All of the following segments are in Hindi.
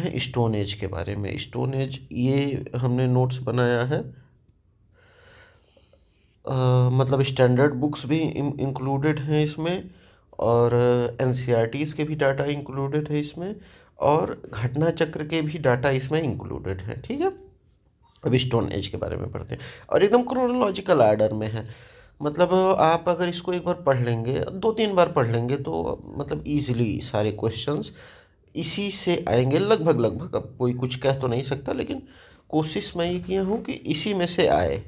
हैं स्टोन एज के बारे में। स्टोन एज ये हमने नोट्स बनाया है, मतलब स्टैंडर्ड बुक्स भी इंक्लूडेड हैं इसमें, और एनसीईआरटीज़ के भी डाटा इंक्लूडेड है इसमें, और घटना चक्र के भी डाटा इसमें इंक्लूडेड है। ठीक है, अब स्टोन एज के बारे में पढ़ते हैं, और एकदम क्रोनोलॉजिकल आर्डर में है। मतलब आप अगर इसको एक बार पढ़ लेंगे, 2-3 बार पढ़ लेंगे, तो मतलब इजीली सारे क्वेश्चंस इसी से आएंगे लगभग लगभग। अब कोई कुछ कह तो नहीं सकता, लेकिन कोशिश मैं ये किया हूँ कि इसी में से आए।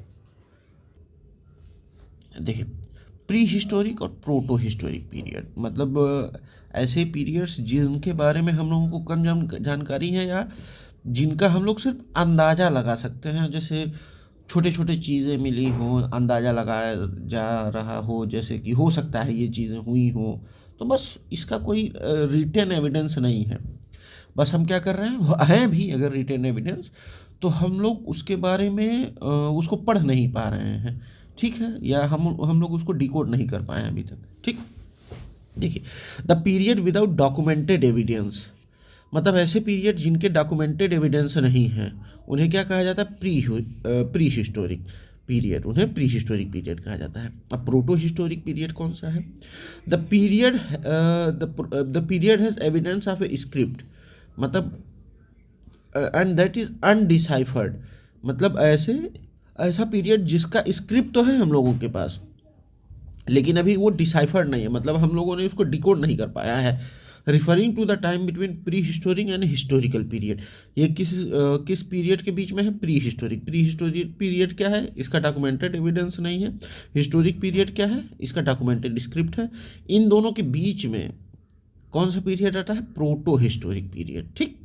देखिए, प्री हिस्टोरिक और प्रोटो हिस्टोरिक पीरियड, मतलब ऐसे पीरियड्स जिनके बारे में हम लोगों को कम जानकारी है, या जिनका हम लोग सिर्फ अंदाज़ा लगा सकते हैं। जैसे छोटे छोटे चीज़ें मिली हों, अंदाज़ा लगाया जा रहा हो, जैसे कि हो सकता है ये चीज़ें हुई हों, तो बस इसका कोई रिटन एविडेंस नहीं है। बस हम क्या कर रहे हैं भी अगर रिटन एविडेंस, तो हम लोग उसके बारे में उसको पढ़ नहीं पा रहे हैं, ठीक है, या हम लोग उसको डिकोड नहीं कर पाए हैं अभी तक। ठीक, देखिए, the period without documented evidence, मतलब ऐसे पीरियड जिनके डॉक्यूमेंटेड एविडेंस नहीं है, उन्हें क्या कहा जाता है? प्री हिस्टोरिक पीरियड, उन्हें प्री हिस्टोरिक पीरियड कहा जाता है। अब प्रोटो हिस्टोरिक पीरियड कौन सा है? The period has evidence of A script, मतलब एंड दैट इज अनडिसाइफर्ड, मतलब ऐसा पीरियड जिसका स्क्रिप्ट तो है हम लोगों के पास, लेकिन अभी वो डिसाइफर्ड नहीं है, मतलब हम लोगों ने उसको डिकोड नहीं कर पाया है। Referring to the time between prehistoric and historical period, ये किस पीरियड के बीच में है? Prehistoric. Prehistoric period क्या है? इसका डॉक्यूमेंटेड एविडेंस नहीं है। हिस्टोरिक पीरियड क्या है? इसका डॉक्यूमेंटेड स्क्रिप्ट है। इन दोनों के बीच में कौन सा पीरियड आता है? Proto historic period. ठीक,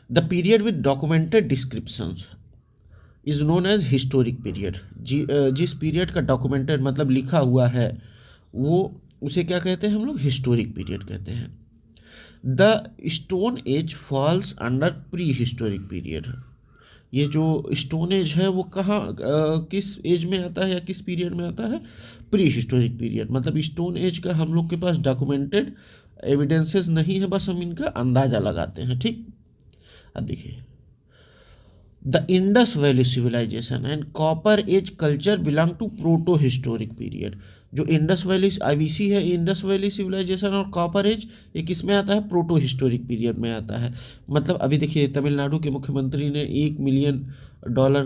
the period with documented descriptions is known as historic period. जिस पीरियड का डॉक्यूमेंटेड मतलब लिखा हुआ है, वो उसे क्या कहते हैं हम लोग? हिस्टोरिक पीरियड कहते हैं। The stone as falls under pre historic period. ये जो स्टोन एज है वो कहाँ किस एज में आता है या किस पीरियड में आता है? Prehistoric period. मतलब स्टोन एज का हम लोग के पास डॉक्यूमेंटेड एविडेंसेस नहीं है, बस हम इनका अंदाज़ा लगाते हैं। ठीक, अब देखिए, the Indus valley civilisation and copper age culture belong to proto historic period. जो इंडस वैली आईवीसी है, इंडस वैली सिविलाइजेशन और कॉपर एज, ये किस में आता है? प्रोटो हिस्टोरिक पीरियड में आता है। मतलब अभी देखिए, तमिलनाडु के मुख्यमंत्री ने $1 मिलियन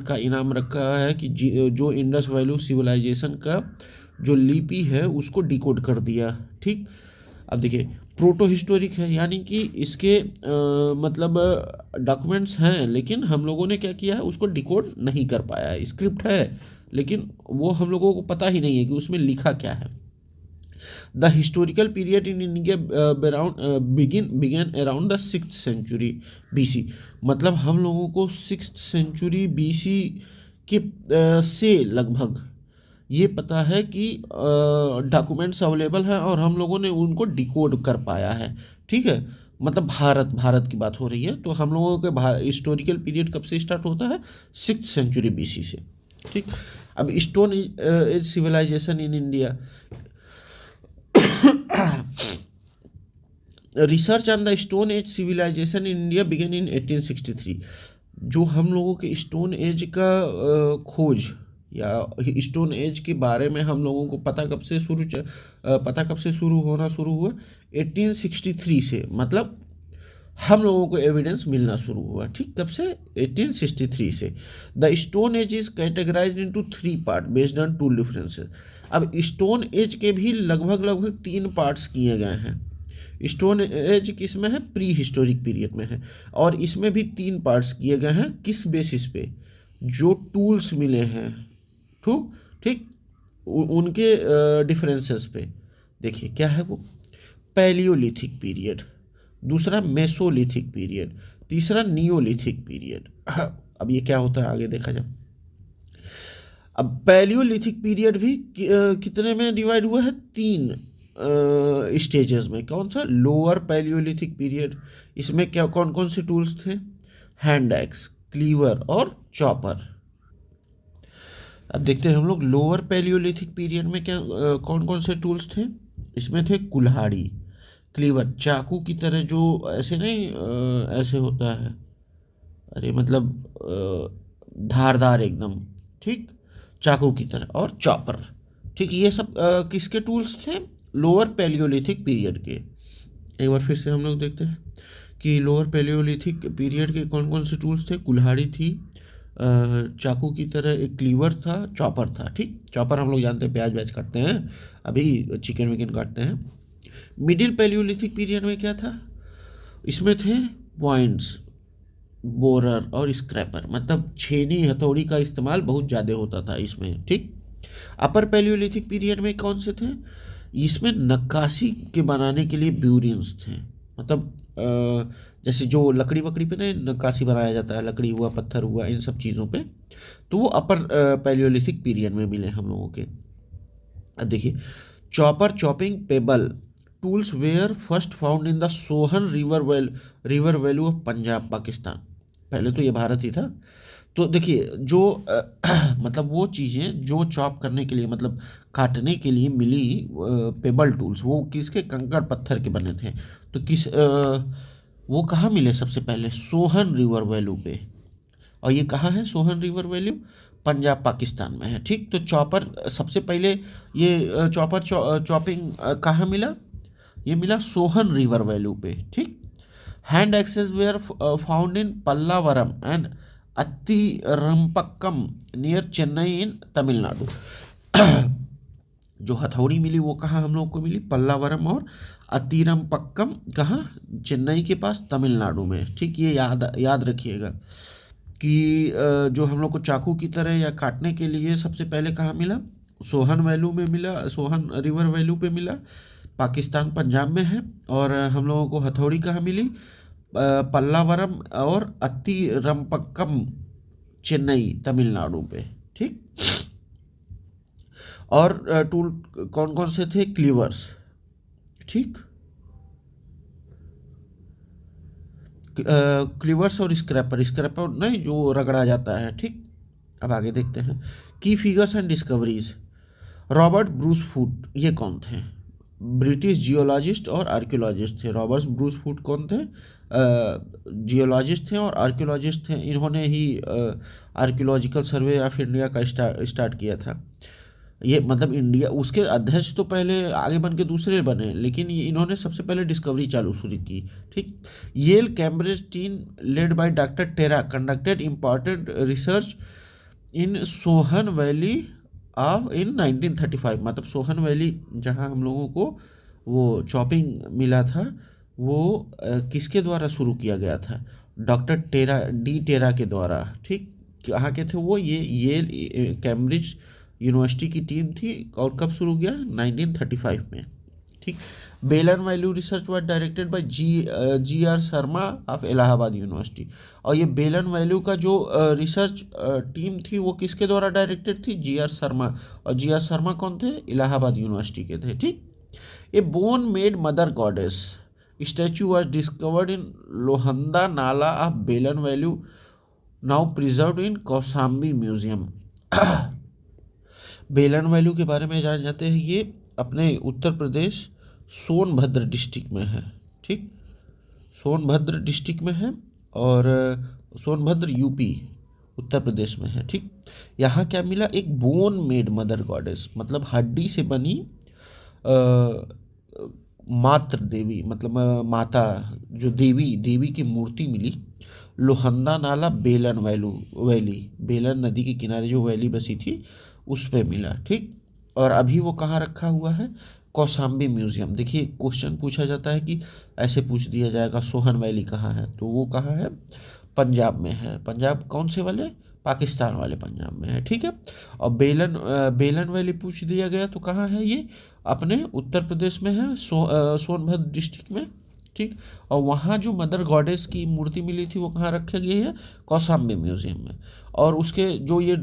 का इनाम रखा है कि जो इंडस वैली सिविलाइजेशन का जो लिपि है उसको डिकोड कर दिया। ठीक, अब देखिए, प्रोटो हिस्टोरिक है, यानी कि इसके मतलब डॉक्यूमेंट्स हैं, लेकिन हम लोगों ने क्या किया है? उसको डिकोड नहीं कर पाया है। स्क्रिप्ट है, लेकिन वो हम लोगों को पता ही नहीं है कि उसमें लिखा क्या है। The historical period in India began around the 6th century BC, मतलब हम लोगों को 6th century BC के से लगभग ये पता है कि डॉक्यूमेंट्स अवेलेबल हैं और हम लोगों ने उनको डिकोड कर पाया है। ठीक है, मतलब भारत की बात हो रही है, तो हम लोगों के हिस्टोरिकल पीरियड कब से स्टार्ट होता है? 6th century BC से। ठीक, अब stone age civilization in India, research on the stone age civilization in India began in 1863। जो हम लोगों के स्टोन एज का खोज या स्टोन एज के बारे में हम लोगों को पता कब से शुरू हुआ? 1863 से, मतलब हम लोगों को एविडेंस मिलना शुरू हुआ। ठीक, कब से? 1863 से। The stone as is categorised into 3 part based on 2 differences. अब स्टोन एज के भी लगभग 3 पार्ट्स किए गए हैं। स्टोन एज किस में है? प्री हिस्टोरिक पीरियड में है, और इसमें भी 3 पार्ट्स किए गए हैं। किस बेसिस पे? जो टूल्स मिले हैं, ठीक, उनके डिफरेंसेस पे। देखिए क्या है वो? पैलियोलिथिक पीरियड, दूसरा मेसोलिथिक पीरियड, तीसरा नियोलिथिक पीरियड। अब ये क्या होता है आगे देखा जाए। अब पैलियोलिथिक पीरियड भी कितने में डिवाइड हुआ है? 3 स्टेजेस में। कौन सा? लोअर पैलियोलिथिक पीरियड, इसमें क्या कौन कौन से टूल्स थे? हैंड एक्स, क्लीवर और चॉपर। अब देखते हैं हम लोग लोअर पैलियोलिथिक पीरियड में क्या कौन कौन से टूल्स थे। इसमें थे कुल्हाड़ी, क्लीवर, चाकू की तरह जो ऐसे नहीं ऐसे होता है, अरे मतलब धारदार एकदम, ठीक, चाकू की तरह, और चॉपर, ठीक। ये सब किसके टूल्स थे? लोअर पैलियोलिथिक पीरियड के। एक बार फिर से हम लोग देखते हैं कि लोअर पैलियोलिथिक पीरियड के कौन कौन से टूल्स थे। कुल्हाड़ी थी, चाकू की तरह एक क्लीवर था, चॉपर था, ठीक। चॉपर हम लोग जानते हैं प्याज व्याज काटते हैं, अभी चिकन विकन काटते हैं। मिडिल पैलियोलिथिक पीरियड में क्या था? इसमें थे पॉइंट्स, बोरर और स्क्रैपर, मतलब छेनी हथौड़ी का इस्तेमाल बहुत ज़्यादा होता था इसमें, ठीक। अपर पैलियोलिथिक पीरियड में कौन से थे? इसमें नक्काशी के बनाने के लिए ब्यूरियंस थे, मतलब जैसे जो लकड़ी वकड़ी पे ना नक्काशी बनाया जाता है, लकड़ी हुआ, पत्थर हुआ, इन सब चीज़ों पे, तो वो अपर पैलियोलिथिक पीरियड में मिले हम लोगों के। अब देखिए, chopper, chopping pebble tools were first found in the Sohan river valley of Punjab, Pakistan. पहले तो ये भारत ही था। तो देखिए जो मतलब वो चीज़ें जो चॉप करने के लिए, मतलब काटने के लिए मिली, पेबल टूल्स, वो किसके? कंकड़ पत्थर के बने थे। तो वो कहाँ मिले सबसे पहले? सोहन रिवर वैल्यू पे। और ये कहाँ है सोहन रिवर वैल्यू? पंजाब, पाकिस्तान में है, ठीक। तो चॉपर सबसे पहले, ये चॉपर चॉपिंग कहाँ मिला? ये मिला सोहन रिवर वैल्यू पे, ठीक। Hand axes were found in Pallavaram and Attirampakkam near Chennai in Tamil Nadu. जो हथौड़ी मिली वो कहाँ हम लोग को मिली? पल्लावरम और अत्तिरंपक्कम, कहाँ? चेन्नई के पास, तमिलनाडु में, ठीक। ये याद याद रखिएगा कि जो हम लोग को चाकू की तरह या काटने के लिए सबसे पहले कहाँ मिला? सोहन वैल्यू में मिला, सोहन रिवर वैल्यू पे मिला, पाकिस्तान, पंजाब में है। और हम लोगों को हथौड़ी कहाँ मिली? पल्लावरम और अत्तिरंपक्कम, चेन्नई, तमिलनाडु पे, ठीक। और टूल कौन कौन से थे? क्लीवर्स, ठीक, क्लीवर्स और स्क्रैपर, स्क्रैपर नहीं जो रगड़ा जाता है, ठीक। अब आगे देखते हैं की figures and discoveries. Robert Bruce Foote, ये कौन थे? ब्रिटिश जियोलॉजिस्ट और आर्कियोलॉजिस्ट थे। रॉबर्ट ब्रूस फूट कौन थे? जियोलॉजिस्ट थे और आर्कियोलॉजिस्ट थे। इन्होंने ही आर्कियोलॉजिकल सर्वे ऑफ इंडिया का स्टार्ट किया था। ये मतलब इंडिया, उसके अध्यक्ष तो पहले आगे बन के दूसरे बने, लेकिन इन्होंने सबसे पहले डिस्कवरी चालू शुरू की, ठीक। Yale Cambridge team led by doctor Terra conducted important research in Sohan valley of in 1935, मतलब सोहन वैली जहाँ हम लोगों को वो चॉपिंग मिला था, वो किसके द्वारा शुरू किया गया था? डॉक्टर टेरा के द्वारा, ठीक। कहाँ के थे वो? ये कैम्ब्रिज यूनिवर्सिटी की टीम थी। और कब शुरू किया? 1935 में, ठीक। Belan valley research was directed by G R Sharma of Allahabad university. और ये बेलन वैल्यू का जो रिसर्च टीम थी वो किसके द्वारा डायरेक्टेड थी? जी आर शर्मा। और जी आर शर्मा कौन थे? इलाहाबाद यूनिवर्सिटी के थे, ठीक। A bone made mother goddess statue was discovered in Lohanda Nala of Belan valley, now preserved in Kaushambi museum. Belan valley के बारे में जान जाते हैं। ये अपने उत्तर प्रदेश सोनभद्र डिस्ट्रिक्ट में है, ठीक। सोनभद्र डिस्ट्रिक्ट में है, और सोनभद्र यूपी, उत्तर प्रदेश में है, ठीक। यहाँ क्या मिला? एक बोन मेड मदर गॉडेस, मतलब हड्डी से बनी मातृ देवी, मतलब माता, जो देवी की मूर्ति मिली। लोहंदा नाला बेलन वैली, बेलन नदी के किनारे जो वैली बसी थी उस पे मिला, ठीक। और अभी वो कहाँ रखा हुआ है? कौसाम्बी म्यूजियम। देखिए क्वेश्चन पूछा जाता है कि ऐसे पूछ दिया जाएगा सोहन वैली कहाँ है, तो वो कहाँ है? पंजाब में है। पंजाब कौन से वाले? पाकिस्तान वाले पंजाब में है, ठीक है। और बेलन वैली पूछ दिया गया तो कहाँ है? ये अपने उत्तर प्रदेश में है, सोनभद्र डिस्ट्रिक्ट में, ठीक। और वहाँ जो मदर गॉडेस की मूर्ति मिली थी वो कहाँ रखी गई है? कौसाम्बी म्यूजियम में। और उसके जो ये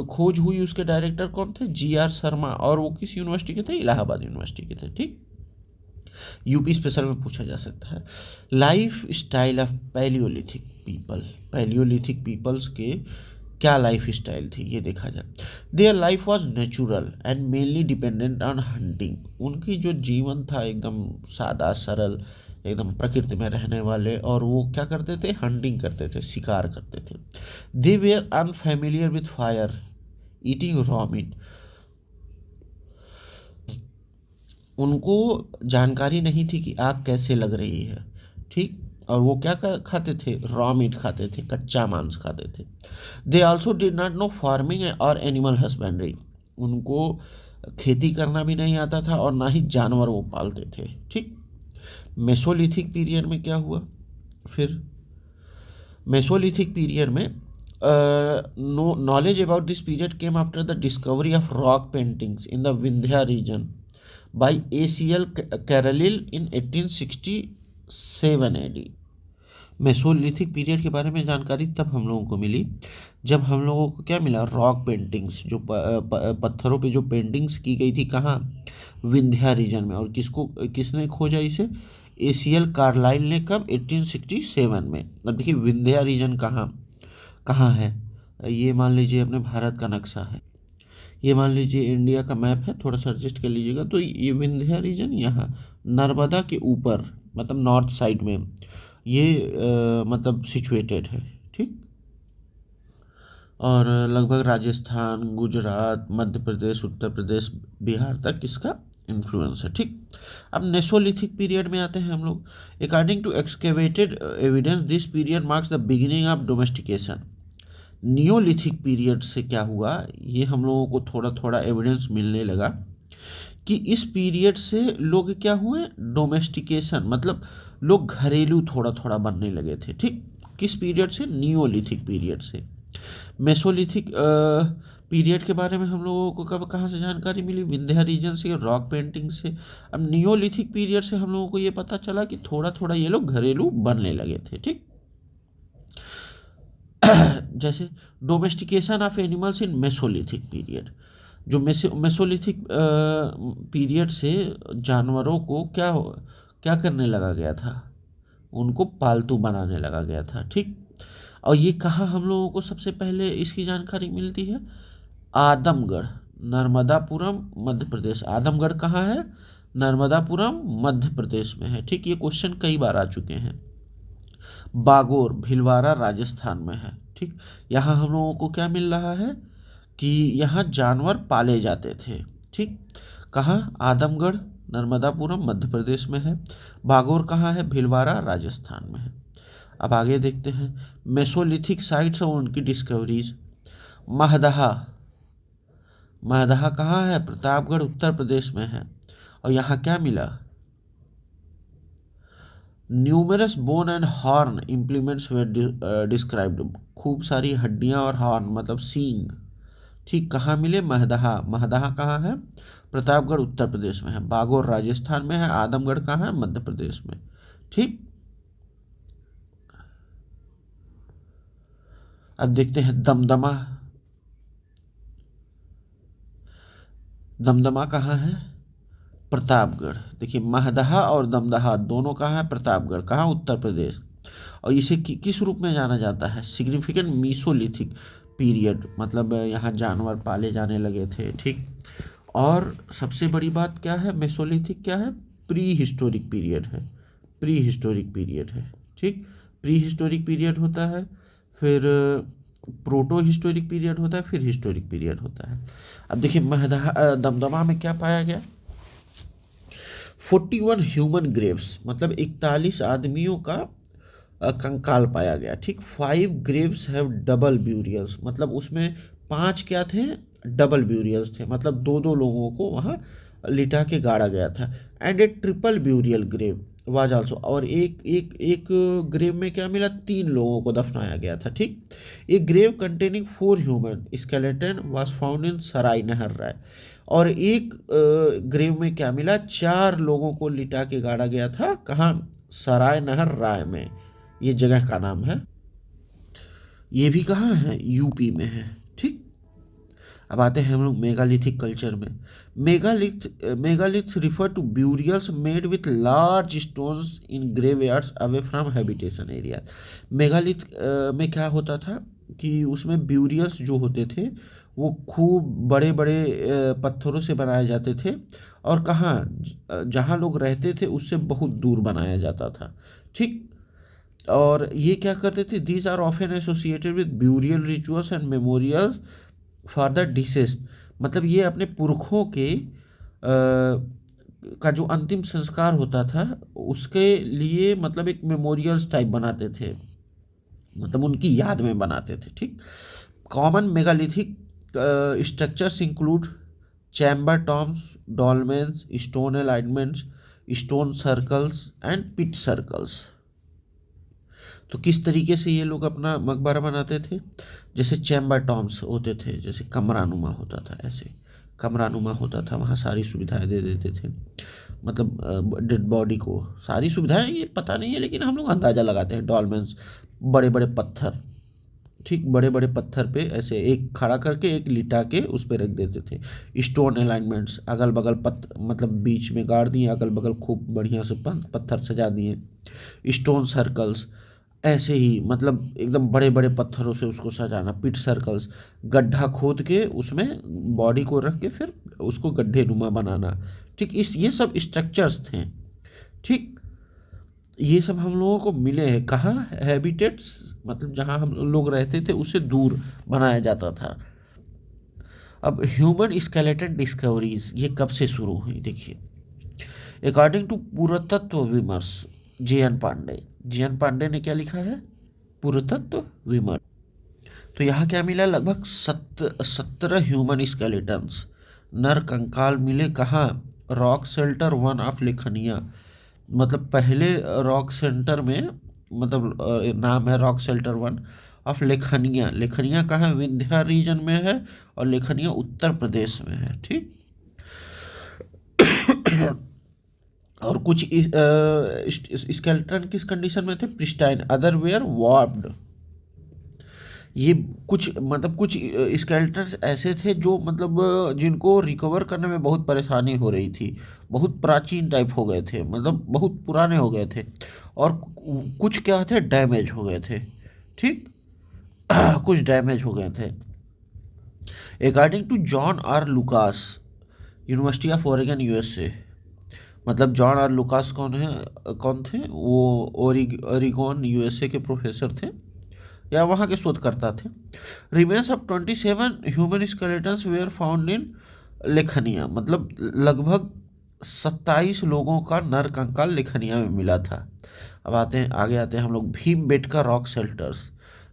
खोज हुई उसके डायरेक्टर कौन थे? जी आर शर्मा। और वो किस यूनिवर्सिटी के थे? इलाहाबाद यूनिवर्सिटी के थे, ठीक। यूपी स्पेशल में पूछा जा सकता है। Life style of palaeolithic people, palaeolithic peoples के क्या लाइफ स्टाइल थी ये देखा जाए। Their life was natural and mainly dependent on hunting. उनकी जो जीवन था एकदम सादा सरल, एकदम प्रकृति में रहने वाले, और वो क्या करते थे, हंटिंग करते थे, शिकार करते थे। They were unfamiliar with fire eating raw meat. उनको जानकारी नहीं थी कि आग कैसे लग रही है, ठीक। और वो क्या खाते थे, रॉ मीट खाते थे, कच्चा मांस खाते थे। They also did not know farming और एनिमल हस्बेंड्री। उनको खेती करना भी नहीं आता था और ना ही जानवर वो पालते थे, ठीक। मेसोलिथिक पीरियड में क्या हुआ फिर, मेसोलिथिक पीरियड में no knowledge about this period came after the discovery of rock paintings in the Vindhya region by ACL Carlleyle in 1867 AD। Mesolithic period के बारे में जानकारी तब हम लोगों को मिली जब हम लोगों को क्या मिला, रॉक पेंटिंग्स, जो पत्थरों पे जो पेंटिंग्स की गई थी, कहाँ, विंध्या रीजन में। और किसने खोजा इसे, ACL कार्लाइल ने, कब, 1867 में। अब देखिए विंध्या रीजन कहाँ कहाँ है, ये मान लीजिए अपने भारत का नक्शा है, ये मान लीजिए इंडिया का मैप है, थोड़ा सा एडजस्ट कर लीजिएगा। तो ये विंध्या रीजन यहाँ नर्मदा के ऊपर, मतलब नॉर्थ साइड में ये मतलब सिचुएटेड है, ठीक। और लगभग राजस्थान, गुजरात, मध्य प्रदेश, उत्तर प्रदेश, बिहार तक इसका इन्फ्लुएंस है, ठीक। अब नेसोलिथिक पीरियड में आते हैं हम लोग। According to excavated evidence this period marks the beginning of domestication. Neolithic period से क्या हुआ, ये हम लोगों को थोड़ा थोड़ा एविडेंस मिलने लगा कि इस पीरियड से लोग क्या हुए, डोमेस्टिकेशन, मतलब लोग घरेलू थोड़ा थोड़ा बनने लगे थे, ठीक। किस पीरियड से, नियोलिथिक पीरियड से। मेसोलिथिक पीरियड के बारे में हम लोगों को कब कहाँ से जानकारी मिली, विंध्या रीजन से, रॉक पेंटिंग से। अब नियोलिथिक पीरियड से हम लोगों को ये पता चला कि थोड़ा थोड़ा ये लोग घरेलू बनने लगे थे, ठीक। जैसे domestication of animals in Mesolithic period, जो मेसोलिथिक पीरियड से जानवरों को क्या करने लगा गया था, उनको पालतू बनाने लगा गया था, ठीक। और ये कहाँ हम लोगों को सबसे पहले इसकी जानकारी मिलती है, आदमगढ़, नर्मदापुरम, मध्य प्रदेश। आदमगढ़ कहाँ है, नर्मदापुरम, मध्य प्रदेश में है, ठीक। ये क्वेश्चन कई बार आ चुके हैं। बागोर, भीलवाड़ा, राजस्थान में है, ठीक। यहाँ हम लोगों को क्या मिल रहा है कि यहाँ जानवर पाले जाते थे, ठीक। कहाँ, आदमगढ़, नर्मदापुरम, मध्य प्रदेश में है। बागोर कहाँ है, भीलवाड़ा, राजस्थान में है। अब आगे देखते हैं मेसोलिथिक साइट्स और उनकी डिस्कवरीज। महदहा, महदहा कहाँ है, प्रतापगढ़, उत्तर प्रदेश में है। और यहाँ क्या मिला, numerous bone and horn implements were described. खूब सारी हड्डियाँ और हॉर्न मतलब सींग, ठीक। कहाँ मिले, महदहा। महदहा कहाँ है, प्रतापगढ़, उत्तर प्रदेश में है। बागोर राजस्थान में है। आदमगढ़ कहाँ है, मध्य प्रदेश में, ठीक। अब देखते हैं दमदमा। दमदमा कहाँ है, प्रतापगढ़। देखिए महदहा और दमदहा दोनों कहाँ है, प्रतापगढ़, कहाँ, उत्तर प्रदेश। और इसे किस रूप में जाना जाता है, सिग्निफिकेंट मीसोलिथिक पीरियड, मतलब यहाँ जानवर पाले जाने लगे थे, ठीक। और सबसे बड़ी बात क्या है, मेसोलिथिक क्या है, प्री हिस्टोरिक पीरियड है, प्री हिस्टोरिक पीरियड है, ठीक। प्री हिस्टोरिक पीरियड होता है, फिर प्रोटो हिस्टोरिक पीरियड होता है, फिर हिस्टोरिक पीरियड होता है। अब देखिए महदहा, दमदमा में क्या पाया गया, 41 ह्यूमन ग्रेव्स, मतलब 41 आदमियों का कंकाल पाया गया, ठीक। 5 ग्रेव्स हैव डबल ब्यूरियल्स, मतलब उसमें 5 क्या थे, डबल ब्यूरियल्स थे, मतलब दो दो लोगों को वहाँ लिटा के गाड़ा गया था। And a triple burial grave was also, और एक ग्रेव में क्या मिला, 3 लोगों को दफनाया गया था, ठीक। एक grave containing 4 human skeleton was found in Sarai Nahar Rai, और एक ग्रेव में क्या मिला, 4 लोगों को लिटा के गाड़ा गया था, कहाँ, सराय नहर राय में, ये जगह का नाम है। ये भी कहाँ है, यूपी में है, ठीक। अब आते हैं हम लोग मेगालिथिक कल्चर में। Megalith refer to burials made with large stones in graveyards away from habitation area. Megalith में क्या होता था, कि उसमें ब्यूरियल्स जो होते थे वो खूब बड़े बड़े पत्थरों से बनाए जाते थे, और कहाँ, जहाँ लोग रहते थे उससे बहुत दूर बनाया जाता था। ठीक। और ये क्या करते थे, these are often associated with burial rituals and memorials for the deceased. मतलब ये अपने पुरखों के का जो अंतिम संस्कार होता था उसके लिए, मतलब एक मेमोरियल्स टाइप बनाते थे, मतलब उनकी याद में बनाते थे। ठीक। Common megalithic structures include chamber tombs, dolmens, stone alignments, stone circles and pit circles. तो किस तरीके से ये लोग अपना मकबरा बनाते थे, जैसे चैम्बर टॉम्स होते थे, जैसे कमरानुमा होता था, ऐसे कमरानुमा होता था, वहाँ सारी सुविधाएं दे देते थे, मतलब डेड बॉडी को सारी सुविधाएं, ये पता नहीं है लेकिन हम लोग अंदाज़ा लगाते हैं। डॉलमेंस, बड़े बड़े पत्थर, ठीक, बड़े बड़े पत्थर पे ऐसे एक खड़ा करके एक लिटा के उस पे रख देते थे। स्टोन अलाइनमेंट्स, अगल बगल मतलब बीच में गाड़ दिए, अगल बगल खूब बढ़िया से पत्थर सजा दिए। स्टोन सर्कल्स, ऐसे ही मतलब एकदम बड़े बड़े पत्थरों से उसको सजाना। पिट सर्कल्स, गड्ढा खोद के उसमें बॉडी को रख के फिर उसको गड्ढे नुमा बनाना। ठीक, इस ये सब स्ट्रक्चर्स थे। ठीक। ये सब हम लोगों को मिले हैं कहाँ, हैबिटेट्स, मतलब जहाँ हम लोग रहते थे उससे दूर बनाया जाता था। अब ह्यूमन स्केलेटन डिस्कवरीज ये कब से शुरू हुई, देखिए। अकॉर्डिंग टू पुरातत्व विमर्श J N Pandey, J N Pandey ने क्या लिखा है, पुरातत्व विमर्श। तो यहाँ क्या मिला, लगभग 17 ह्यूमन स्केलेटन्स, नर कंकाल मिले कहाँ, रॉक शेल्टर वन ऑफ लेखनिया। मतलब पहले रॉक सेंटर में, मतलब नाम है रॉक शेल्टर वन ऑफ लेखनिया। लेखनिया कहाँ है, विंध्या रीजन में है, और लेखनिया उत्तर प्रदेश में है। ठीक। और कुछ स्केलेटन किस कंडीशन में थे, प्रिस्टाइन, अदर वेयर वार्प्ड। ये कुछ मतलब कुछ स्केलेटन्स ऐसे थे जो मतलब जिनको रिकवर करने में बहुत परेशानी हो रही थी, बहुत प्राचीन टाइप हो गए थे, मतलब बहुत पुराने हो गए थे, और कुछ क्या थे, डैमेज हो गए थे। ठीक। कुछ डैमेज हो गए थे। According to John R Lucas, university of Oregon USA. मतलब जॉन आर लुकास कौन है, कौन थे वो, ओरिगोन यूएसए के प्रोफेसर थे या वहाँ के शोधकर्ता थे। Remains of 27 human skeletons were found in Lekhania. मतलब लगभग 27 लोगों का नर कंकाल लेखनिया में मिला था। अब आगे आते हैं हम लोग भीमबेटका रॉक शेल्टर्स।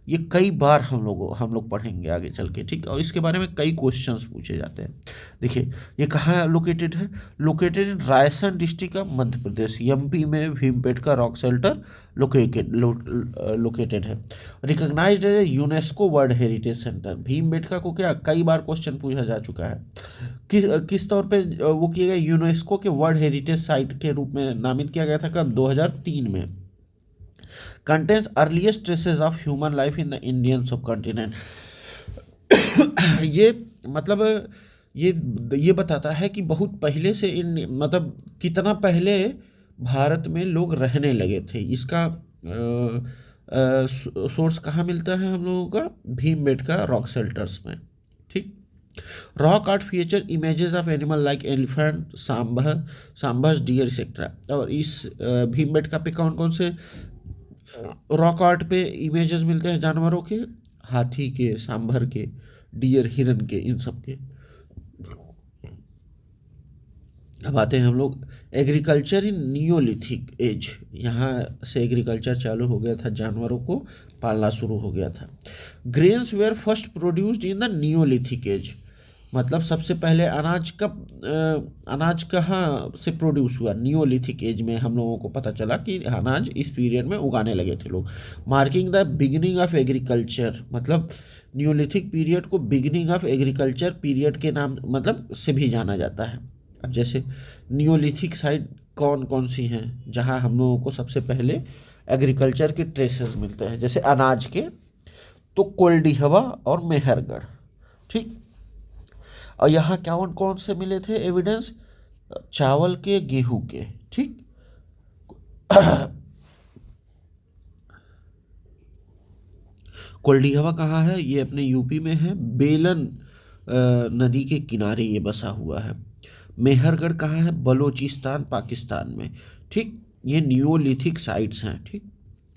ये कई बार हम लोग पढ़ेंगे आगे चल के। ठीक। और इसके बारे में कई क्वेश्चंस पूछे जाते हैं। देखिए, ये कहाँ लोकेटेड है, located in Raisen district of Madhya Pradesh, MP में भीमबेटका रॉक शेल्टर लोकेटेड है। रिकॉग्नाइज्ड है UNESCO world heritage centre. Bhimbetka को क्या कई बार क्वेश्चन पूछा जा चुका है, किस तौर पे वो किया गया, यूनेस्को के वर्ल्ड हेरिटेज साइट के रूप में नामित किया गया था कब, 2003 में। Contains earliest traces of human life in the Indian सब कॉन्टिनेंट। ये मतलब ये बताता है कि बहुत पहले से इन, मतलब कितना पहले भारत में लोग रहने लगे थे। इसका सोर्स कहाँ मिलता है हम लोगों का, भीमबेटका रॉक शेल्टर्स में। ठीक। Rock art feature images of animal like elephant, sambar, deer etcetera. और इस भीमबेटका पे कौन कौन से रॉक आर्ट पे इमेजेस मिलते हैं जानवरों के, हाथी के, सांभर के, डियर, हिरन के, इन सब के। अब आते हैं हम लोग एग्रीकल्चर इन नियोलिथिक एज। यहाँ से एग्रीकल्चर चालू हो गया था, जानवरों को पालना शुरू हो गया था। Grains were first produced in the neolithic age. मतलब सबसे पहले अनाज कहाँ से प्रोड्यूस हुआ, नियोलिथिक एज में हम लोगों को पता चला कि अनाज इस पीरियड में उगाने लगे थे लोग। Marking the beginning of agriculture, मतलब नियोलिथिक पीरियड को बिगिनिंग ऑफ एग्रीकल्चर पीरियड के नाम मतलब से भी जाना जाता है। अब जैसे नियोलिथिक साइट कौन कौन सी हैं जहाँ हम लोगों को सबसे पहले एग्रीकल्चर के ट्रेसेस मिलते हैं, जैसे अनाज के, तो कोल्डिहवा और मेहरगढ़। ठीक। और यहाँ कौन कौन से मिले थे एविडेंस, चावल के, गेहूं के। ठीक। कोल्डिहवा कहाँ है? ये अपने यूपी में है, बेलन नदी के किनारे ये बसा हुआ है। मेहरगढ़ कहाँ है? बलोचिस्तान पाकिस्तान में। ठीक, ये नियोलिथिक साइट्स हैं। ठीक,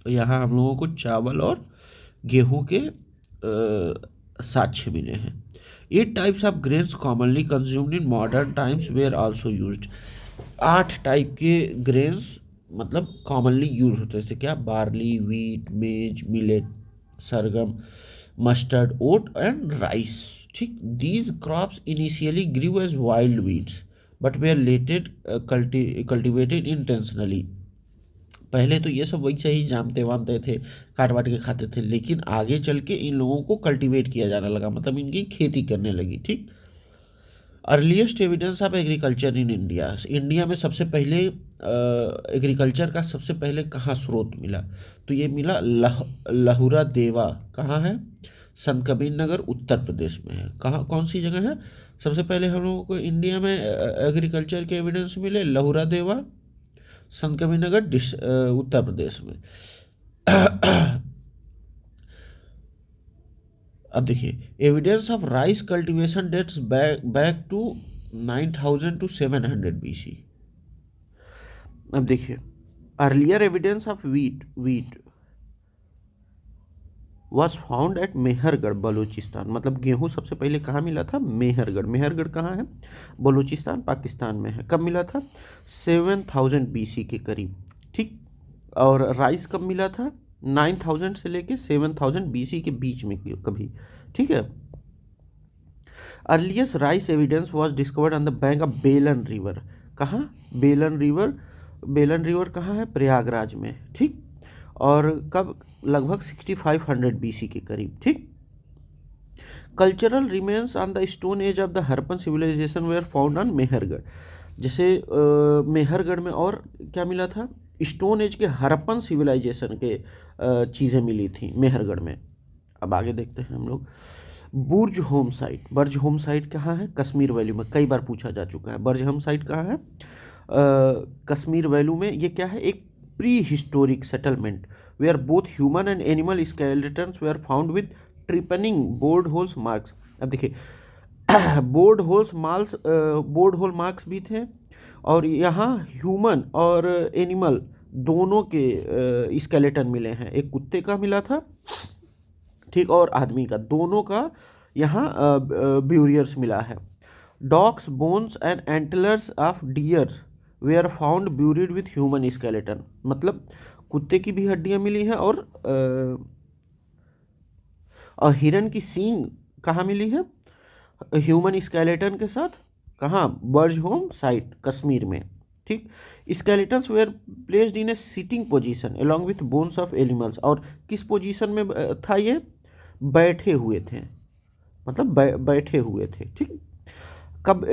यहाँ हम लोगों को चावल और गेहूं के साक्ष्य मिले हैं। 8 types of grains commonly consumed in modern times were also used. 8 type के ग्रेन्स मतलब कॉमनली यूज होते थे। क्या? Barley, wheat, maize, millet, sorghum, mustard, oat and rice. ठीक, these crops initially grew as wild weeds but were later cultivated intentionally. पहले तो ये सब वैसे ही जामते वामते थे, काट वाट के खाते थे, लेकिन आगे चल के इन लोगों को कल्टीवेट किया जाने लगा, मतलब इनकी खेती करने लगी। ठीक, earliest evidence of agriculture in India. India में सबसे पहले एग्रीकल्चर का सबसे पहले कहाँ स्रोत मिला? तो ये मिला लहुरा देवा। कहाँ है? संत कबीर नगर, उत्तर प्रदेश में है। कहाँ, कौन सी जगह है? सबसे पहले हम लोगों को इंडिया में एग्रीकल्चर के एविडेंस मिले लहुरा देवा, संत कबीर नगर, उत्तर प्रदेश में। अब देखिए, evidence of rice cultivation dates back to 9000 to 700 BC। अब देखिए, earlier evidence of wheat was found at Mehrgarh Balochistan. मतलब गेहूं सबसे पहले कहाँ मिला था? मेहरगढ़। मेहरगढ़ कहाँ है? बलूचिस्तान पाकिस्तान में है। कब मिला था? 7000 BC के करीब। ठीक, और राइस कब मिला था? 9000 से लेके 7000 BC के बीच में कभी। ठीक है, earliest rice evidence was discovered on the bank of बेलन रिवर। कहाँ? बेलन रिवर। बेलन रिवर कहाँ है? प्रयागराज में। ठीक, और कब? लगभग 6500 BC के करीब। ठीक, cultural remains on the stone age of the Harappan civilisation were found on Mehrgarh. जैसे मेहरगढ़ में और क्या मिला था? स्टोन एज के हरप्पन सिविलाइजेशन के चीज़ें मिली थी मेहरगढ़ में। अब आगे देखते हैं हम लोग। बुर्ज होम साइट। बर्ज होम साइट कहाँ है? कश्मीर वैली में। कई बार पूछा जा चुका है। बर्ज होम साइट कहाँ है? कश्मीर वैली में। ये क्या है? एक pre historic settlement where both human and animal skeletons were found with tripping board holes marks. अब देखिए, बोर्ड होल मार्क्स भी थे, और यहाँ ह्यूमन और एनिमल दोनों के स्केलेटन मिले हैं। एक कुत्ते का मिला था, ठीक, और आदमी का, दोनों का यहाँ ब्यूरियर्स मिला है। Dogs bones and antlers of deer were found buried with human skeleton. मतलब कुत्ते की भी हड्डियाँ मिली हैं, और हिरन की सींग कहाँ मिली है? ह्यूमन स्केलेटन के साथ। कहाँ? बर्ज होम साइट, कश्मीर में। ठीक, skeletons were placed in a sitting position along with bones of animals. और किस पोजीशन में था ये? बैठे हुए थे, मतलब बैठे हुए थे। ठीक, कब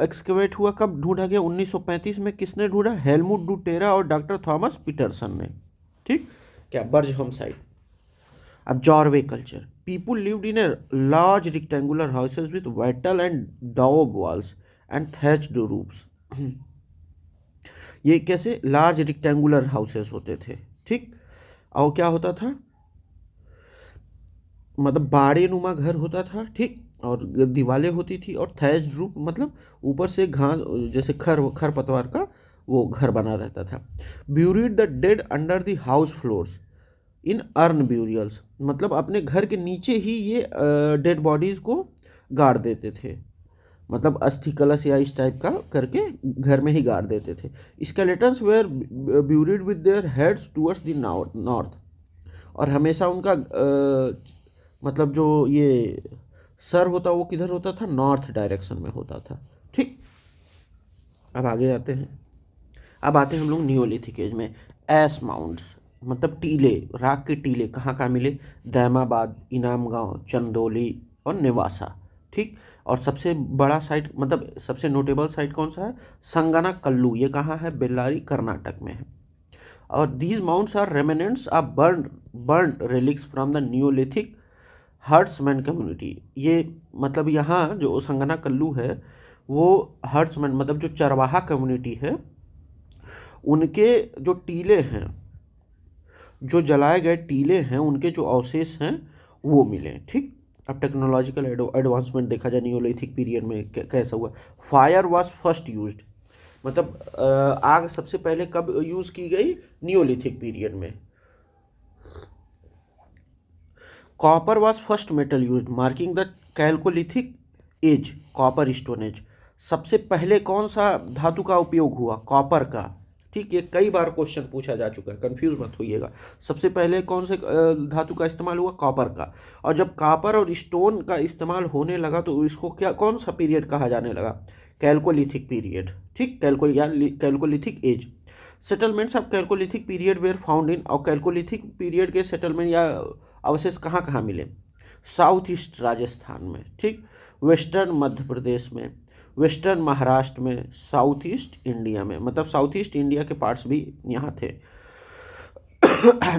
एक्सकेवेट हुआ? कब ढूंढा गया? 1935 में। किसने ढूंढा? हेलमुट डुटेरा और डॉक्टर थॉमस पीटरसन ने। ठीक, क्या? Burzahom site. अब Jorwe culture. People lived in a large rectangular houses with wattle and daub walls and thatched roofs. ये कैसे? लार्ज रेक्टेंगुलर हाउसेस होते थे। ठीक, और क्या होता था? मतलब बाड़े नुमा घर होता था। ठीक, और दीवारें होती थी, और थैच्ड रूफ मतलब ऊपर से घास, जैसे खर पतवार का वो घर बना रहता था। Buried the dead under the house floors in earn burials. मतलब अपने घर के नीचे ही ये डेड बॉडीज़ को गाड़ देते थे, मतलब अस्थि कलश या इस टाइप का करके घर में ही गाड़ देते थे। Skeletons were buried with their heads towards the north. और हमेशा उनका मतलब जो ये सर होता वो किधर होता था? नॉर्थ डायरेक्शन में होता था। ठीक, अब आगे आते हैं। अब आते हैं हम लोग नियोलिथिक एज में। एस माउंट्स मतलब टीले, राख के टीले कहाँ कहाँ मिले? दैमाबाद, इनाम गांव, चंदोली और नेवासा। ठीक, और सबसे बड़ा साइट मतलब सबसे नोटेबल साइट कौन सा है? संगना कल्लू। ये कहाँ है? बेल्लारी, कर्नाटक में है। और these mounds are remnants of burn relics from the neolithic herdsmen community. ये मतलब यहाँ जो संगना कल्लू है वो हर्ट्समैन मतलब जो चरवाहा कम्युनिटी है, उनके जो टीले हैं जो जलाए गए टीले हैं उनके जो अवशेष हैं वो मिले। ठीक, अब टेक्नोलॉजिकल एडवांसमेंट देखा जाए नियोलिथिक पीरियड में कैसा हुआ। फायर वाज फर्स्ट यूज्ड, मतलब आग सबसे पहले कब यूज़ की गई? नियोलिथिक पीरियड में। Copper was first metal used marking the chalcolithic age, copper stone age. सबसे पहले कौन सा धातु का उपयोग हुआ? कॉपर का। ठीक, ये कई बार क्वेश्चन पूछा जा चुका है, कंफ्यूज मत होइएगा। सबसे पहले कौन से धातु का इस्तेमाल हुआ? कॉपर का। और जब कॉपर और स्टोन का इस्तेमाल होने लगा तो इसको क्या, कौन सा पीरियड कहा जाने लगा? Chalcolithic period. ठीक, chalcolithic age. Settlements of chalcolithic period were found in, और कैल्कोलिथिक पीरियड के सेटलमेंट या अवशेष कहाँ कहाँ मिले? साउथ ईस्ट राजस्थान में, ठीक, वेस्टर्न मध्य प्रदेश में, वेस्टर्न महाराष्ट्र में, साउथ ईस्ट इंडिया में, मतलब साउथ ईस्ट इंडिया के पार्ट्स भी यहाँ थे।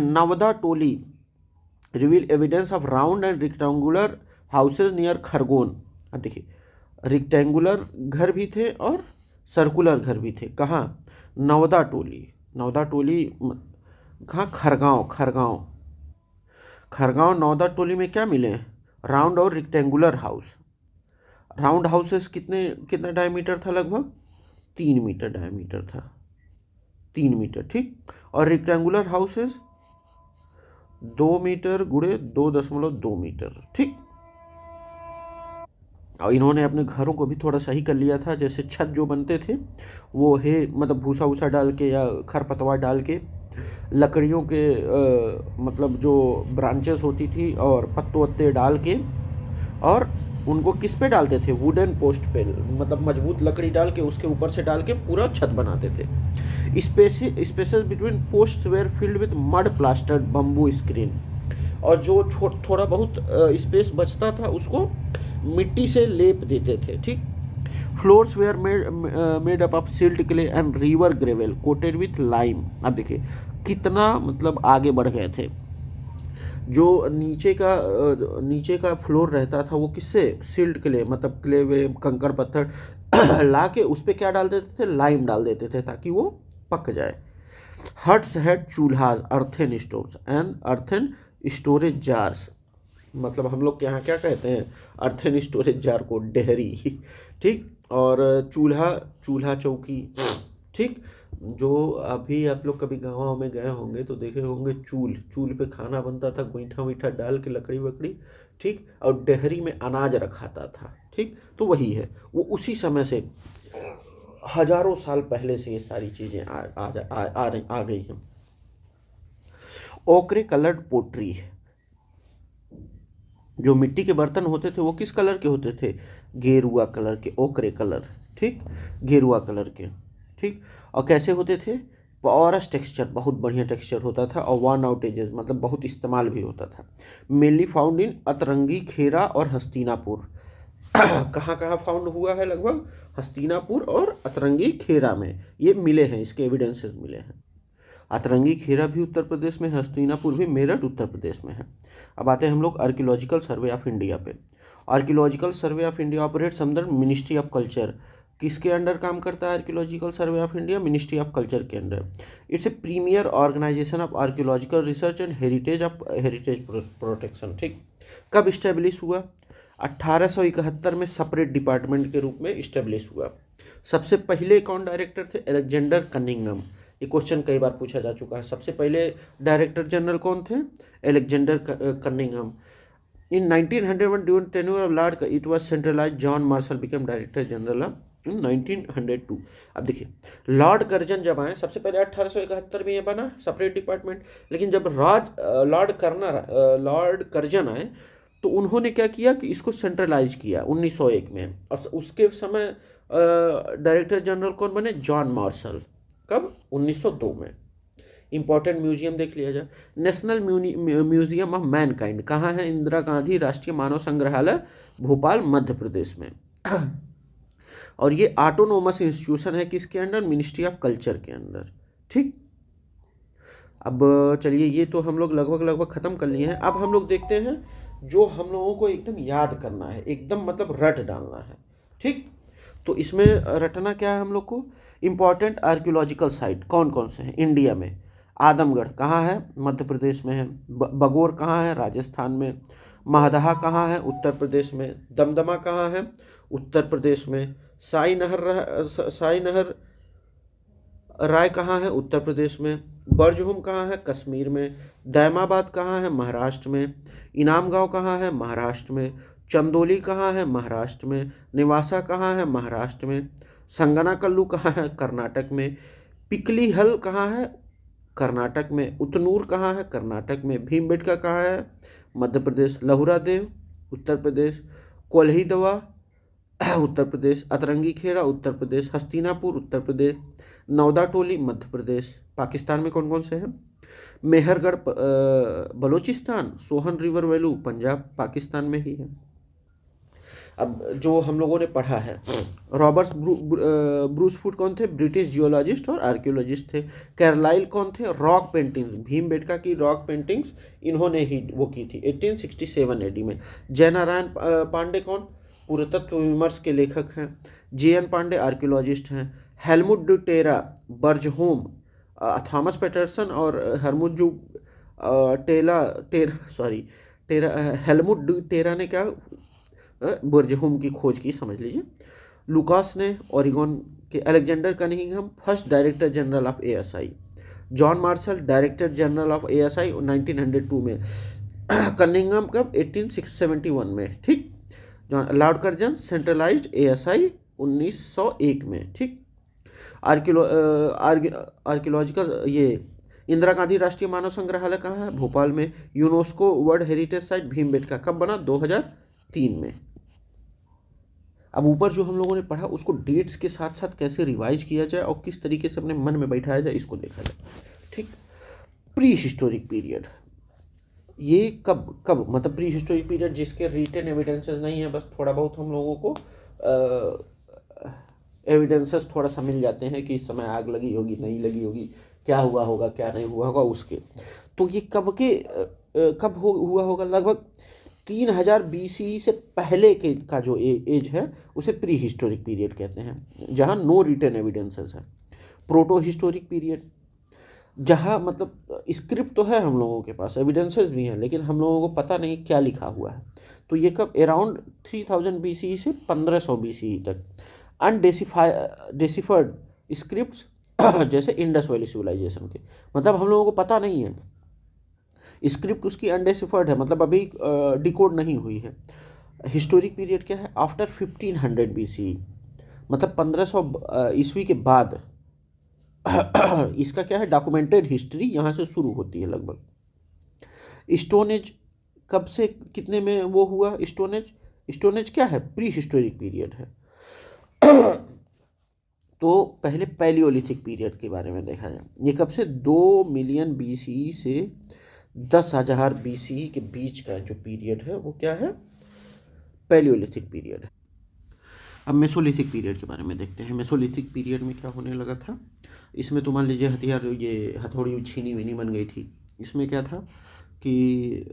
Navdatoli reveal evidence of round and rectangular houses near Khargone. अब देखिए, रेक्टेंगुलर घर भी थे और सर्कुलर घर भी थे। कहाँ? नवदा टोली। नवदा टोली कहाँ? खरगांव। खरगांव खरगांव नवदा टोली में क्या मिले? राउंड और रेक्टेंगुलर हाउस। राउंड हाउसेस कितना डायमीटर था? लगभग 3 मीटर डायमीटर था, 3 मीटर। ठीक, और रेक्टेंगुलर हाउसेस 2 मीटर गुणे 2.2 मीटर। ठीक, और इन्होंने अपने घरों को भी थोड़ा सही कर लिया था, जैसे छत जो बनते थे वो है मतलब भूसा वूसा डाल के या खरपतवार डाल के, लकड़ियों के मतलब जो ब्रांचेस होती थी और पत्ते वत्ते डाल के, और उनको किस पे डालते थे? वुडन पोस्ट पे, मतलब मजबूत लकड़ी डाल के उसके ऊपर से डाल के पूरा छत बनाते थे। Spaces between post were filled with mud plastered bamboo screen, और जो थोड़ा बहुत स्पेस बचता था उसको मिट्टी से लेप देते थे। ठीक, floors were made up of silt clay and river gravel coated with lime. अब देखिए कितना मतलब आगे बढ़ गए थे। जो नीचे का फ्लोर रहता था वो किससे? सिल्ट क्ले, मतलब क्ले वे कंकड़ पत्थर ला के उस पर क्या डाल देते थे? लाइम डाल देते थे ताकि वो पक जाए। Huts had chulhas, earthen stoves and earthen storage jars, मतलब हम लोग के यहाँ क्या कहते हैं? अर्थन स्टोरेज जार को डेहरी। ठीक, और चूल्हा चौकी। ठीक, जो अभी आप लोग कभी गाँव में गए होंगे तो देखे होंगे चूल पे खाना बनता था, गोईठा वीठा डाल के, लकड़ी वकड़ी। ठीक, और डेहरी में अनाज रखाता था। ठीक, तो वही है, वो उसी समय से हजारों साल पहले से ये सारी चीज़ें आ गई हैं। ओकरे कलर्ड पोट्री, जो मिट्टी के बर्तन होते थे वो किस कलर के होते थे? गेरुआ कलर के, ओकरे कलर। ठीक, गेरुआ कलर के। ठीक, और कैसे होते थे? पॉरस टेक्सचर, बहुत बढ़िया टेक्सचर होता था, और वन आउट एजेस, मतलब बहुत इस्तेमाल भी होता था। मेनली फाउंड इन अतरंगी, खेरा और हस्तिनापुर। कहाँ कहाँ फाउंड हुआ है? लगभग हस्तिनापुर और अतरंगी खेरा में ये मिले हैं, इसके एविडेंसेस मिले हैं। अतरंगी खेरा भी उत्तर प्रदेश में, हस्तिनापुर भी मेरठ उत्तर प्रदेश में है। अब आते हैं हम लोग आर्कियोलॉजिकल सर्वे ऑफ इंडिया पे। Archaeological survey of India operates under ministry of culture. किसके अंडर काम करता है archaeological survey of India? Ministry of culture के under. It's a premier organization of archaeological research and heritage protection. ठीक, कब इस्टेब्लिश हुआ? 1871 में सेपरेट डिपार्टमेंट के रूप में इस्टेब्लिश हुआ। सबसे पहले कौन डायरेक्टर थे? Alexander Cunningham. ये क्वेश्चन कई बार पूछा जा चुका है। सबसे पहले डायरेक्टर जनरल कौन थे? Alexander Cunningham. In 1901 during tenure of Lord it was centralised, John Marshall became director general in 1902। अब देखिए, लॉर्ड कर्जन जब आए, सबसे पहले 1871 में ये बना सेपरेट डिपार्टमेंट, लेकिन जब लॉर्ड कर्जन आए तो उन्होंने क्या किया कि इसको सेंट्रलाइज किया 1901 में, और उसके समय डायरेक्टर जनरल कौन बने? John Marshall. कब? 1902 में। इंपॉर्टेंट म्यूजियम देख लिया जाए। नेशनल म्यूजियम ऑफ मैनकाइंड कहाँ है? इंदिरा गांधी राष्ट्रीय मानव संग्रहालय, भोपाल, मध्य प्रदेश में। और ये ऑटोनोमस इंस्टीट्यूशन है, किसके अंडर? मिनिस्ट्री ऑफ कल्चर के अंडर। ठीक, अब चलिए ये तो हम लोग लगभग ख़त्म कर लिए हैं। अब हम लोग देखते हैं जो हम लोगों को एकदम याद करना है, एकदम मतलब रट डालना है। ठीक, तो इसमें रटना क्या है हम लोग को? इम्पॉर्टेंट आर्कियोलॉजिकल साइट कौन कौन से हैं इंडिया में? आदमगढ़ कहाँ है? मध्य प्रदेश में है। बगोर कहाँ है? राजस्थान में। महदहा कहाँ है? उत्तर प्रदेश में। दमदमा कहाँ है? उत्तर प्रदेश में। साई नहर राय कहाँ है? उत्तर प्रदेश में। बरजहुम कहाँ है? कश्मीर में। दैमाबाद कहाँ है? महाराष्ट्र में। इनाम गाँव कहाँ है? महाराष्ट्र में। चंदोली कहाँ है? महाराष्ट्र में। निवासा कहाँ है? महाराष्ट्र में। संगनाकल्लू कहाँ है? कर्नाटक में। पिकलीहल कहाँ है? कर्नाटक में। उतनूर कहाँ है? कर्नाटक में। भीमबेटका कहाँ है? मध्य प्रदेश। लहुरा देव उत्तर प्रदेश। कोल्हीदवा उत्तर प्रदेश। अतरंगी खेड़ा उत्तर प्रदेश। हस्तिनापुर उत्तर प्रदेश। नौदा टोली मध्य प्रदेश। पाकिस्तान में कौन कौन से हैं? मेहरगढ़ बलूचिस्तान। सोहन रिवर वैलू पंजाब पाकिस्तान में ही है। अब जो हम लोगों ने पढ़ा है, रॉबर्ट ब्रूसफुट कौन थे? ब्रिटिश जियोलॉजिस्ट और आर्कियोलॉजिस्ट थे। कैरलाइल कौन थे? रॉक पेंटिंग्स, भीमबेटका की रॉक पेंटिंग्स इन्होंने ही वो की थी 1867 एडी में। जयनारायण पांडे कौन? पुरातत्व विमर्श के लेखक हैं। जे.एन. पांडे आर्कियोलॉजिस्ट हैं। Helmut de Terra Burzahom, Thomas Paterson और हरमुट जू टेरा हेलमुट डू टेरा ने क्या बर्जहोम की खोज की, समझ लीजिए। लुकास ने ओरिगोन के। Alexander Cunningham first director general of ASI. John Marshall director general of ASI 1902 में। कनिंघम कब? 1871 में। ठीक। John Lord Curzon centralised ASI 1901 में। ठीक। आर्कियोलॉजिकल ये इंदिरा गांधी राष्ट्रीय मानव संग्रहालय कहाँ है? भोपाल में। UNESCO world heritage site Bhimbetka कब बना? 2003 में। अब ऊपर जो हम लोगों ने पढ़ा उसको डेट्स के साथ साथ कैसे रिवाइज किया जाए और किस तरीके से अपने मन में बैठाया जाए, इसको देखा जाए। ठीक। प्री हिस्टोरिक पीरियड, ये कब मतलब प्री हिस्टोरिक पीरियड जिसके रिटन एविडेंसेस नहीं है, बस थोड़ा बहुत हम लोगों को एविडेंसेस थोड़ा सा मिल जाते हैं कि इस समय आग लगी होगी, नहीं लगी होगी, क्या हुआ होगा, क्या नहीं हुआ होगा उसके। तो ये कब हुआ होगा? लगभग 3000 BCE से पहले के का जो एज है उसे प्री हिस्टोरिक पीरियड कहते हैं, जहाँ नो रिटन एविडेंसेस है। प्रोटो हिस्टोरिक पीरियड, जहाँ मतलब स्क्रिप्ट तो है हम लोगों के पास, एविडेंसेस भी हैं, लेकिन हम लोगों को पता नहीं क्या लिखा हुआ है। तो ये कब? अराउंड 3000 BCE से 1500 BCE तक। अनडेसिफर्ड स्क्रिप्ट्स जैसे इंडस वैली सिविलाइजेशन के, मतलब हम लोगों को पता नहीं है, स्क्रिप्ट उसकी अनडेसिफर्ड है, मतलब अभी डिकोड नहीं हुई है। हिस्टोरिक पीरियड क्या है? आफ्टर 1500 BCE, मतलब 1500 ईस्वी के बाद इसका क्या है? डॉक्यूमेंटेड हिस्ट्री यहाँ से शुरू होती है लगभग। स्टोन एज कब से कितने में वो हुआ? स्टोन एज क्या है? प्री हिस्टोरिक पीरियड है। तो पहले पैलियोलिथिक पीरियड के बारे में देखा जाए, ये कब से? 2 मिलियन BCE से 10,000 BCE के बीच का जो पीरियड है वो क्या है? पैलियोलिथिक पीरियड है। अब मेसोलिथिक पीरियड के बारे में देखते हैं। मेसोलिथिक पीरियड में क्या होने लगा था? इसमें तो मान लीजिए हथियार, ये हथौड़ी छीनी विनी बन गई थी। इसमें क्या था कि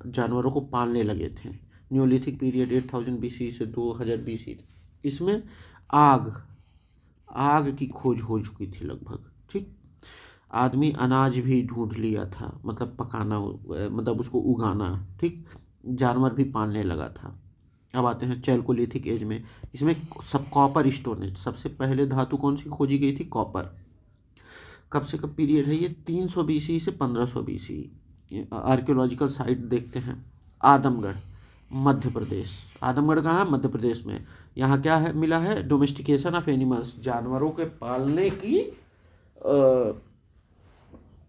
जानवरों को पालने लगे थे। न्यूलिथिक पीरियड 8000 BCE से 2000 BCE, इसमें आग की खोज हो चुकी थी लगभग। ठीक। आदमी अनाज भी ढूंढ लिया था, मतलब पकाना, मतलब उसको उगाना। ठीक। जानवर भी पालने लगा था। अब आते हैं चैल्कोलिथिक एज में। इसमें सब कॉपर स्टोनेज, सबसे पहले धातु कौन सी खोजी गई थी? कॉपर। कब से कब पीरियड है ये? 300 BCE से 1500 BCE। आर्कियोलॉजिकल साइट देखते हैं। आदमगढ़ मध्य प्रदेश। आदमगढ़ कहाँ है? मध्य प्रदेश में। यहाँ क्या है मिला है? डोमेस्टिकेशन ऑफ एनिमल्स, जानवरों के पालने की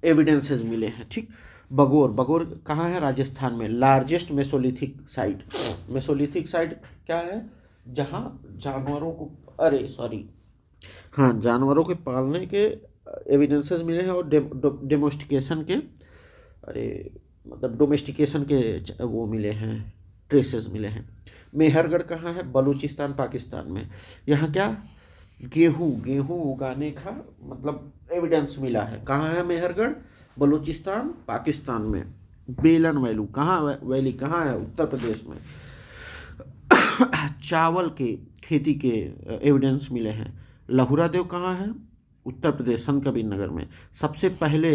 एविडेंसेस मिले हैं। ठीक। बगोर कहाँ है? राजस्थान में। Largest Mesolithic site. Mesolithic site क्या है? जहाँ जानवरों को जानवरों के पालने के एविडेंसेस मिले हैं और डोमेस्टिकेशन के वो मिले हैं, ट्रेसेस मिले हैं। मेहरगढ़ कहाँ है? बलूचिस्तान पाकिस्तान में। यहाँ क्या? गेहूँ उगाने का मतलब एविडेंस मिला है। कहाँ है मेहरगढ़? बलूचिस्तान पाकिस्तान में। बेलन वैली कहाँ है? उत्तर प्रदेश में। चावल के खेती के एविडेंस मिले हैं। लहुरा देव कहाँ है? उत्तर प्रदेश संत कबीर नगर में सबसे पहले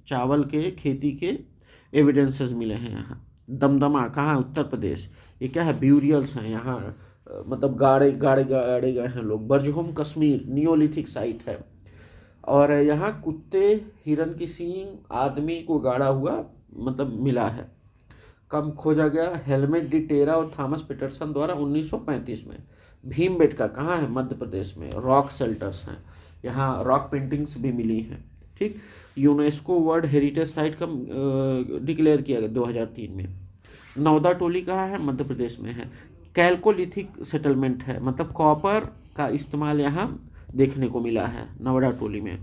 चावल के खेती के एविडेंसेस मिले हैं यहाँ। दमदमा कहाँ है? उत्तर प्रदेश। ये क्या है? ब्यूरियल्स हैं यहाँ, मतलब गाड़े गाड़े गाड़े गए हैं लोग। बरजहोम कश्मीर नियोलिथिक साइट है। और यहाँ कुत्ते, हिरन की सींग, आदमी को गाड़ा हुआ मतलब मिला है। कब खोजा गया? हेलमेट डी टेरा और थॉमस पीटरसन द्वारा 1935 में। भीमबेटका कहाँ है? मध्य प्रदेश में। रॉक शेल्टर्स हैं यहाँ, रॉक पेंटिंग्स भी मिली हैं। ठीक। यूनेस्को वर्ल्ड हेरिटेज साइट कब डिक्लेयर किया गया? 2003 में। नौदा टोली कहाँ है? मध्य प्रदेश में है। कैल्कोलिथिक सेटलमेंट है, मतलब कॉपर का इस्तेमाल यहाँ देखने को मिला है नौदा टोली में।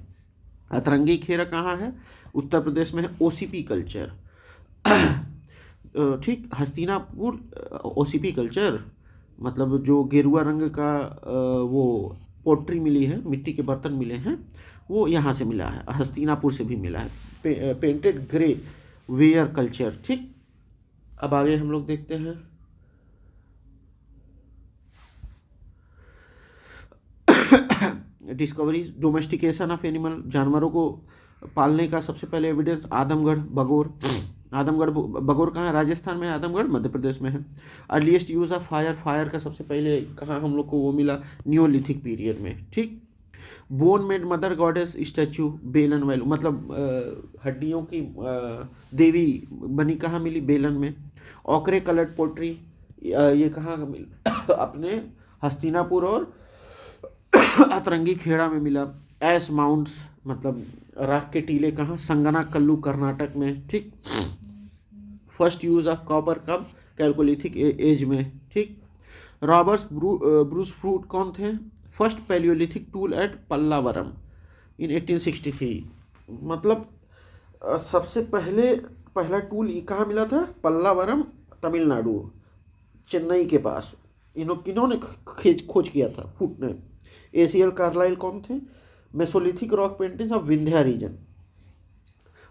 अतरंगी खेरा कहाँ है? उत्तर प्रदेश में है। ओसीपी कल्चर ठीक। हस्तिनापुर ओसीपी कल्चर मतलब जो गेरुआ रंग का वो पोट्री मिली है, मिट्टी के बर्तन मिले हैं, वो यहाँ से मिला है। हस्तिनापुर से भी मिला है। Painted grey ware culture. ठीक। अब आगे हम लोग देखते हैं डिस्कवरी डोमेस्टिकेशन ऑफ एनिमल, जानवरों को पालने का सबसे पहले एविडेंस आदमगढ़ बगौर। आदमगढ़ बगौर कहाँ है? राजस्थान में है। आदमगढ़ मध्य प्रदेश में है। Earliest use of fire, fire का सबसे पहले कहाँ हम लोग को वो मिला? नियोलिथिक पीरियड में। ठीक। Bone made mother goddess statue बेलन वैलू, मतलब हड्डियों की देवी बनी कहाँ मिली? बेलन में। ओकरे कलर्ड पोट्री ये कहाँ मिल? अपने हस्तिनापुर और अतरंगी खेड़ा में मिला। एस माउंट्स मतलब राख के टीले कहाँ? संगना कल्लू कर्नाटक में। ठीक। फर्स्ट यूज ऑफ कॉपर कब? कैल्कोलिथिक एज में। ठीक। रॉबर्ट्स ब्रूस फ्रूट कौन थे? First palaeolithic tool at Pallavaram in 1863। मतलब सबसे पहला टूल कहाँ मिला था? पल्लावरम तमिलनाडु, चेन्नई के पास। किन्होंने खोज किया था? फूट ने। एसीएल कार्लाइल कौन थे? Mesolithic rock paintings of Vindhya region.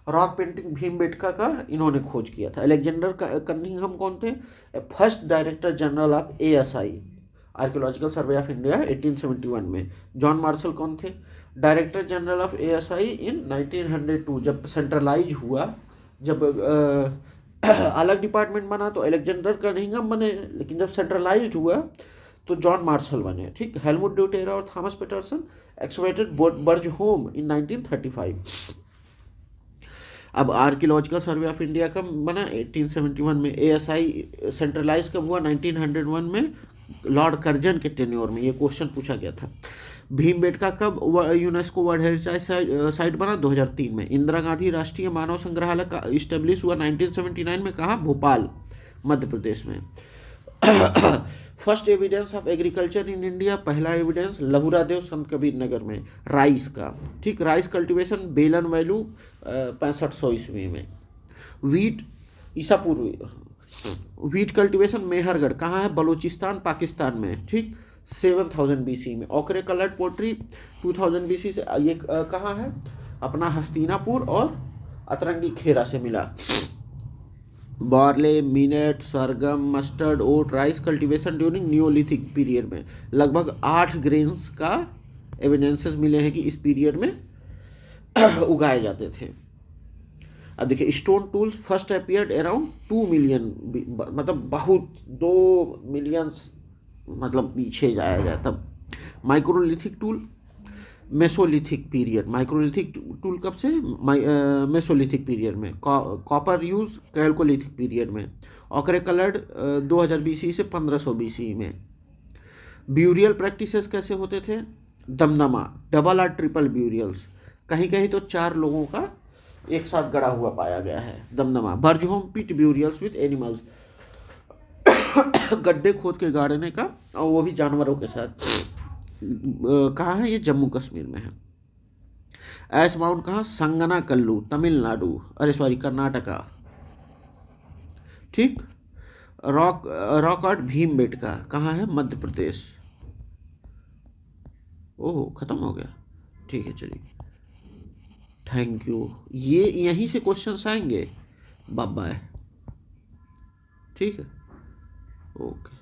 Rock painting Bhimbetka का इन्होंने खोज किया था। अलेक्जेंडर कनिंघम कौन थे? First director general of ASI archaeological survey of India 1871 में। जॉन मार्शल कौन थे? Director general of ASI in 1902। जब सेंट्रलाइज हुआ, जब अलग डिपार्टमेंट बना तो अलेक्जेंडर कनिंघम बने, लेकिन जब सेंट्रलाइज्ड हुआ तो जॉन मार्शल बने। ठीक। हेलमुट ड्यूटेरा और थॉमस पीटरसन एक्सकवेटेड बर्जहोम इन 1935। अब आर्कियोलॉजिकल सर्वे ऑफ इंडिया कब बना? 1871 में। एएसआई सेंट्रलाइज कब हुआ? 1901 में, लॉर्ड कर्जन के टेन्योर में। ये क्वेश्चन पूछा गया था। भीमबेटका कब यूनेस्को वर्ल्ड हेरिटेज साइट बना? 2003 में। इंदिरा गांधी राष्ट्रीय मानव संग्रहालय का इस्टेब्लिश हुआ 1979 में। कहाँ? भोपाल मध्य प्रदेश में। First evidence of agriculture in India, पहला एविडेंस लहुरादेव संत कबीर नगर में राइस का। ठीक। राइस कल्टीवेशन बेलन वैलू 6500 ईस्वी में। वीट ईसा पूर्व। वीट कल्टीवेशन मेहरगढ़ कहाँ है? बलूचिस्तान पाकिस्तान में। ठीक। 7000 BC में। ओकरे कलर्ड पोट्री 2000 BC से। ये कहाँ है? अपना हस्तिनापुर और अतरंगी खेरा से मिला। Barley, millet, sorghum, mustard, oat, rice cultivation during neolithic period में। लगभग 8 ग्रेन्स का एविडेंसेस मिले हैं कि इस पीरियड में उगाए जाते थे। अब देखिए stone tools first appeared around 2 million, मतलब बहुत 2 मिलियन मतलब पीछे जाया गया तब। Microlithic tool Mesolithic period. Microlithic tool कब से? मेसोलिथिक पीरियड में। कॉपर यूज कैल्कोलिथिक पीरियड में। ओकरे कलर्ड 2000 BC से 1500 BC में। ब्यूरियल प्रैक्टिसेस कैसे होते थे? दमदमा डबल और ट्रिपल ब्यूरियल्स, कहीं कहीं तो 4 लोगों का एक साथ गड़ा हुआ पाया गया है। दमदमा। बर्जहोम पिट ब्यूरियल्स विथ एनिमल्स, गड्ढे खोद के गाड़ने का, और वो भी जानवरों के साथ। कहाँ है ये? जम्मू कश्मीर में है। एस माउंट कहाँ? संगना कल्लू तमिलनाडु, अरे सॉरी कर्नाटका। ठीक। रॉक आर्ट भीमबेटका कहाँ है? मध्य प्रदेश। ओह खत्म हो गया। ठीक है चलिए, थैंक यू। ये यहीं से क्वेश्चंस आएंगे। Bye bye. ठीक है, ओके।